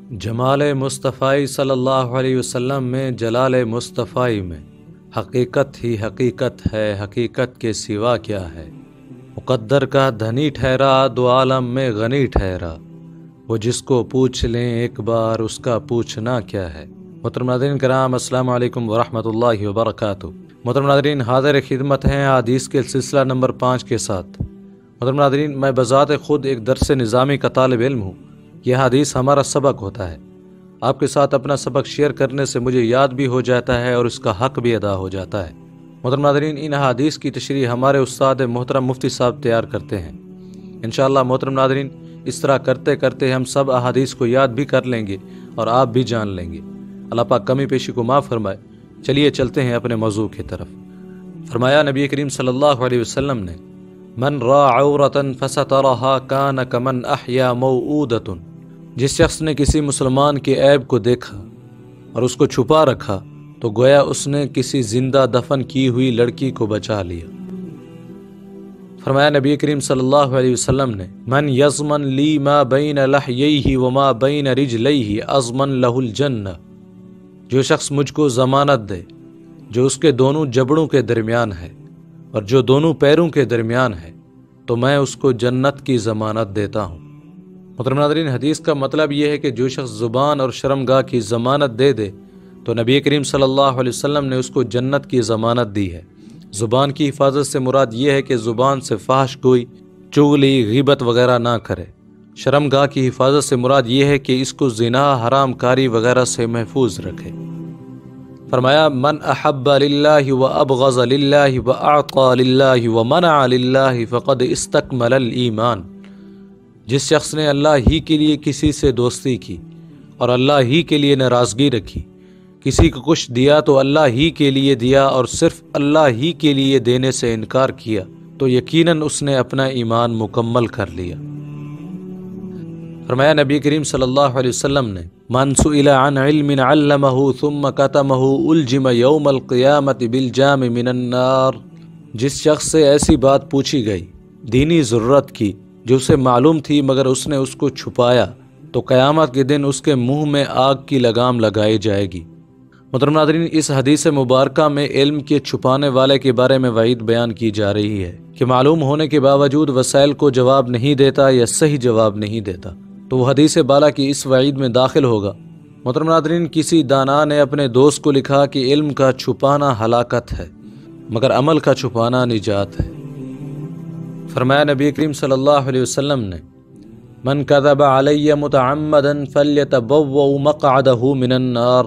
جمال مصطفی صلی اللہ علیہ وسلم میں جلال مصطفی میں حقیقت ہی حقیقت ہے، حقیقت کے سوا کیا ہے؟ مقدر کا دھنی ٹھہرا، دو عالم میں غنی ٹھہرا، وہ جس کو پوچھ لیں ایک بار اس کا پوچھنا کیا ہے۔ محترم ناظرین کرام، السلام علیکم ورحمۃ اللہ وبرکاتہ۔ محترم ناظرین، حاضر خدمت ہیں حدیث کے سلسلہ نمبر 5 کے ساتھ۔ محترم ناظرین، میں بذات خود ایک درس نظامی کا طالب علم ہوں۔ یہ حدیث ہمارا سبق ہوتا ہے۔ آپ کے ساتھ اپنا سبق شیئر کرنے سے مجھے یاد بھی ہو جاتا ہے اور اس کا حق بھی ادا ہو جاتا ہے۔ محترم ناظرین، ان حدیث کی تشریح ہمارے استاد محترم مفتی صاحب تیار کرتے ہیں۔ انشاءاللہ محترم ناظرین، اس طرح کرتے کرتے ہم سب احادیث کو یاد بھی کر لیں گے اور آپ بھی جان لیں گے۔ اللہ پاک کمی پیشی کو معاف فرمائے۔ چلیے چلتے ہیں اپنے موضوع کی طرف۔ فرمایا نبی کریم صلی اللہ علیہ وسلم نے، من را عورتن فسترہا کان کمن احیا موعودۃ، جس شخص نے کسی مسلمان کے عیب کو دیکھا اور اس کو چھپا رکھا تو گویا اس نے کسی زندہ دفن کی ہوئی لڑکی کو بچا لیا۔ فرمایا نبی کریم صلی اللہ علیہ وسلم نے، من یضمن لی ما بین لحییہ وما بین رجلیہ اضمن لہ الجنہ، جو شخص مجھ کو ضمانت دے جو اس کے دونوں جبڑوں کے درمیان ہے اور جو دونوں پیروں کے درمیان ہے تو میں اس کو جنت کی ضمانت دیتا ہوں۔ محترم ناظرین، حدیث کا مطلب یہ ہے کہ جو شخص زبان اور شرمگاہ کی ضمانت دے دے تو نبی کریم صلی اللہ علیہ وسلم نے اس کو جنت کی ضمانت دی ہے۔ زبان کی حفاظت سے مراد یہ ہے کہ زبان سے فحش گوئی، چغلی، غیبت وغیرہ نہ کرے۔ شرمگاہ کی حفاظت سے مراد یہ ہے کہ اس کو زنا، حرام کاری وغیرہ سے محفوظ رکھے۔ فرمایا، من احب للہ و ابغض للہ و اعطى للہ و منع للہ فقد استکمل الایمان، جس شخص نے اللہ ہی کے لیے کسی سے دوستی کی اور اللہ ہی کے لیے ناراضگی رکھی، کسی کو کچھ دیا تو اللہ ہی کے لیے دیا اور صرف اللہ ہی کے لیے دینے سے انکار کیا تو یقیناً اس نے اپنا ایمان مکمل کر لیا۔ فرمایا نبی کریم صلی اللہ علیہ وسلم نے، من سئل عن علم علمہ ثم کتمہ الجم یوم القیامت بالجام من النار، جس شخص سے ایسی بات پوچھی گئی دینی ضرورت کی جو اسے معلوم تھی مگر اس نے اس کو چھپایا تو قیامت کے دن اس کے منہ میں آگ کی لگام لگائی جائے گی۔ محترم ناظرین، اس حدیث مبارکہ میں علم کے چھپانے والے کے بارے میں وعید بیان کی جا رہی ہے کہ معلوم ہونے کے باوجود وسائل کو جواب نہیں دیتا یا صحیح جواب نہیں دیتا تو وہ حدیث بالا کی اس وعید میں داخل ہوگا۔ محترم ناظرین، کسی دانا نے اپنے دوست کو لکھا کہ علم کا چھپانا ہلاکت ہے مگر عمل کا چھپانا نجات ہے۔ فرمایا نبی کریم صلی اللہ علیہ وسلم نے، من کذب علی متعمدا فلیتبوأ مقعدہ من النار،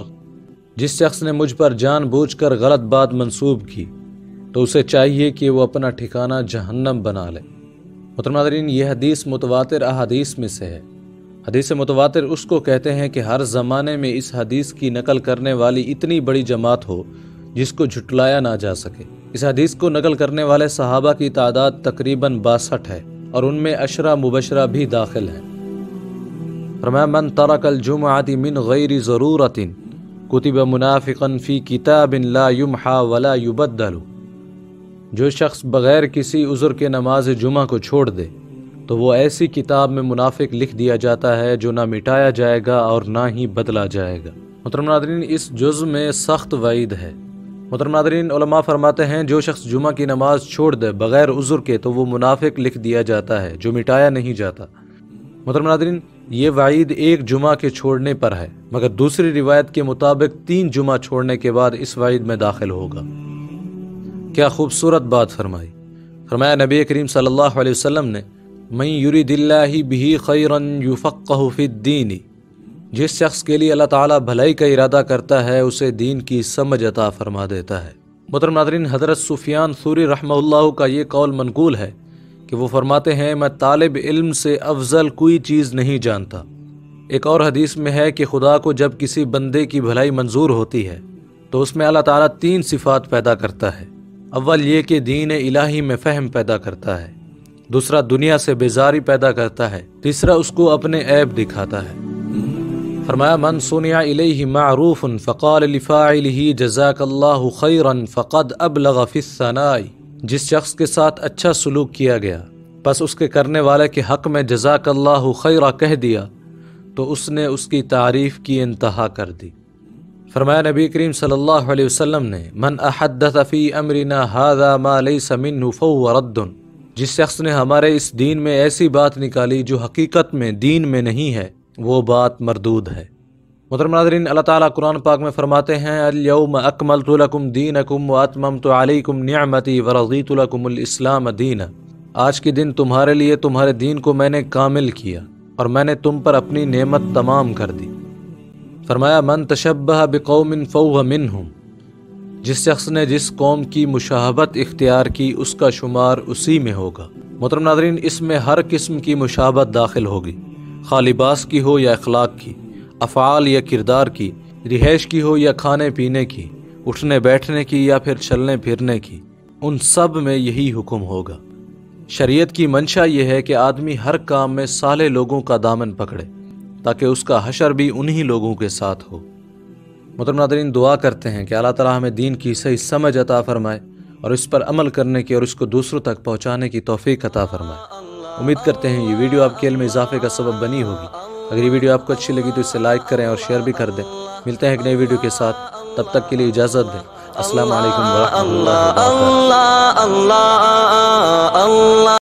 جس شخص نے مجھ پر جان بوجھ کر غلط بات منسوب کی تو اسے چاہیے کہ وہ اپنا ٹھکانہ جہنم بنا لے۔ محترم ناظرین، یہ حدیث متواتر احادیث میں سے ہے۔ حدیث متواتر اس کو کہتے ہیں کہ ہر زمانے میں اس حدیث کی نقل کرنے والی اتنی بڑی جماعت ہو جس کو جھٹلایا نہ جا سکے۔ اس حدیث کو نقل کرنے والے صحابہ کی تعداد تقریباً 62 ہے اور ان میں 10 مبشرہ بھی داخل ہیں۔ فرمایا، من ترک الجمعۃ من غیر ضرورۃ کتب منافقا فی کتاب لا یمحى ولا یبدل، جو شخص بغیر کسی عذر کے نماز جمعہ کو چھوڑ دے تو وہ ایسی کتاب میں منافق لکھ دیا جاتا ہے جو نہ مٹایا جائے گا اور نہ ہی بدلا جائے گا۔ محترم ناظرین، اس جز میں سخت وعید ہے۔ محترم ناظرین، علماء فرماتے ہیں جو شخص جمعہ کی نماز چھوڑ دے بغیر عذر کے تو وہ منافق لکھ دیا جاتا ہے جو مٹایا نہیں جاتا۔ محترم ناظرین، یہ وعید ایک جمعہ کے چھوڑنے پر ہے مگر دوسری روایت کے مطابق 3 جمعہ چھوڑنے کے بعد اس وعید میں داخل ہوگا۔ کیا خوبصورت بات فرمائی۔ فرمایا نبی کریم صلی اللہ علیہ وسلم نے، من یرید اللہ بہ خیرا یفقہ فی الدین، جس شخص کے لیے اللہ تعالیٰ بھلائی کا ارادہ کرتا ہے اسے دین کی سمجھ عطا فرما دیتا ہے۔ محترم ناظرین، حضرت سفیان ثوری رحمہ اللہ کا یہ قول منقول ہے کہ وہ فرماتے ہیں، میں طالب علم سے افضل کوئی چیز نہیں جانتا۔ ایک اور حدیث میں ہے کہ خدا کو جب کسی بندے کی بھلائی منظور ہوتی ہے تو اس میں اللہ تعالیٰ 3 صفات پیدا کرتا ہے۔ اول یہ کہ دین الہی میں فہم پیدا کرتا ہے، دوسرا دنیا سے بیزاری پیدا کرتا ہے، تیسرا اس کو اپنے عیب دکھاتا ہے۔ فرمایا، من صنع الیہ معروف فقال لفاعلہ جزاک اللہ خیرا فقد ابلغ فی الثناء، جس شخص کے ساتھ اچھا سلوک کیا گیا پس اس کے کرنے والے کے حق میں جزاک اللہ خیرا کہہ دیا تو اس نے اس کی تعریف کی انتہا کر دی۔ فرمایا نبی کریم صلی اللہ علیہ وسلم نے، من احدث فی امرنا ھذا ما لیس منہ فہو رد، جس شخص نے ہمارے اس دین میں ایسی بات نکالی جو حقیقت میں دین میں نہیں ہے، وہ بات مردود ہے۔ محترم ناظرین، اللہ تعالیٰ قرآن پاک میں فرماتے ہیں، الیوم اکملت لکم دینکم واتممت علیکم نعمتی ورضیت لکم الاسلام دینا۔ آج کے دن تمہارے لیے تمہارے دین کو میں نے کامل کیا اور میں نے تم پر اپنی نعمت تمام کر دی۔ فرمایا من تشبہ بقوم فہو منہم، جس شخص نے جس قوم کی مشابہت اختیار کی اس کا شمار اسی میں ہوگا۔ محترم ناظرین، اس میں ہر قسم کی مشابہت داخل ہوگی، خواہ لباس کی ہو یا اخلاق کی، افعال یا کردار کی، رہائش کی ہو یا کھانے پینے کی، اٹھنے بیٹھنے کی یا پھر چلنے پھرنے کی، ان سب میں یہی حکم ہوگا۔ شریعت کی منشا یہ ہے کہ آدمی ہر کام میں صالح لوگوں کا دامن پکڑے تاکہ اس کا حشر بھی انہی لوگوں کے ساتھ ہو۔ محترم ناظرین، دعا کرتے ہیں کہ اللہ تعالیٰ ہمیں دین کی صحیح سمجھ عطا فرمائے اور اس پر عمل کرنے کی اور اس کو دوسروں تک پہنچانے کی توفیق عطا فرمائے۔ امید کرتے ہیں یہ ویڈیو آپ کے علم میں اضافے کا سبب بنی ہوگی۔ اگر یہ ویڈیو آپ کو اچھی لگی تو اسے لائک کریں اور شیئر بھی کر دیں۔ ملتے ہیں ایک نئی ویڈیو کے ساتھ، تب تک کے لیے اجازت دیں۔ السلام علیکم ورحمۃ اللہ وبرکاتہ۔